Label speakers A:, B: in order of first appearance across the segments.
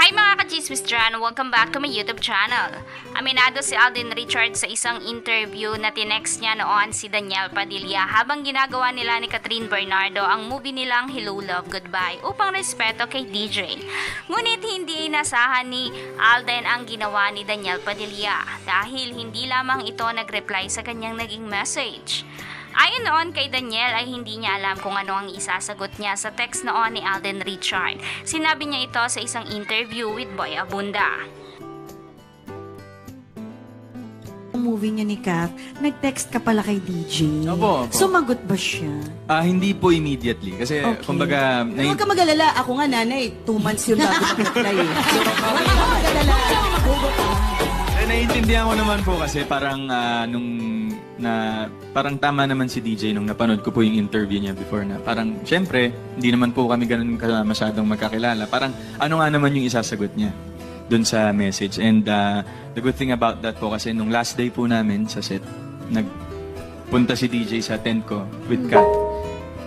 A: Hi mga ka-Chismis dyan! Welcome back to my YouTube channel. Aminado si Alden Richards sa isang interview na tinext niya noon si Danielle Padilla habang ginagawa nila ni Catherine Bernardo ang movie nilang Hello Love Goodbye upang respeto kay DJ. Ngunit hindi inasahan ni Alden ang ginawa ni Danielle Padilla dahil hindi lamang ito nag-reply sa kanyang naging message. Ayon noon kay Danielle ay hindi niya alam kung ano ang isasagot niya sa text noon ni Alden Richard. Sinabi niya ito sa isang interview with Boy Abunda.
B: Movie niya ni Kath, nag-text ka pala kay DJ.
C: Opo.
B: Sumagot ba siya?
C: Hindi po immediately. Kasi, kumbaga...
B: Huwag ka mag-alala. Ako nga, nanay, 2 months yun bago mag-reply eh. Huwag ka mag-alala.
C: Naiintindihan ko naman po kasi parang parang tama naman si DJ nung napanood ko po yung interview niya before na parang, syempre, hindi naman po kami ganun masyadong magkakilala. Parang, ano nga naman yung isasagot niya dun sa message. And the good thing about that po kasi nung last day po namin sa set, nagpunta si DJ sa tent ko with Kat.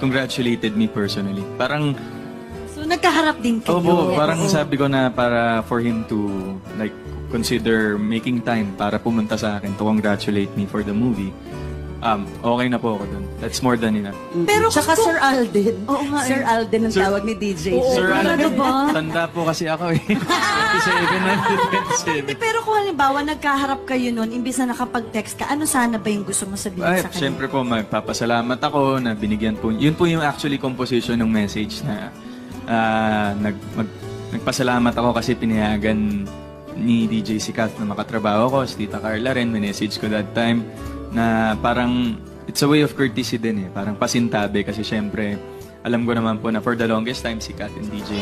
C: Congratulated me personally. Parang...
B: So, nagkaharap din kayo?
C: Opo, parang sabi ko na para for him to like consider making time para pumunta sa akin to congratulate me for the movie. Okay na po ako dun. That's more than enough.
B: Pero
D: Tsaka Sir Alden.
B: Oo nga,
D: Sir Alden ang tawag ni DJ.
C: Sir
B: Alden,
C: Alden, tanda po kasi ako eh. 27.
B: Pero kung halimbawa, nagkaharap kayo nun, imbis na nakapag-text ka, ano sana ba yung gusto mo sabihin sa kanya?
C: Siyempre po, magpapasalamat ako na binigyan po. Yun po yung actually composition ng message na nagpasalamat ako kasi pinayagan ni DJ si Kath na makatrabaho ko, si Tita Carla rin, message ko that time na parang it's a way of courtesy din eh, parang pasintabi kasi syempre alam ko naman po na for the longest time si Kath and DJ.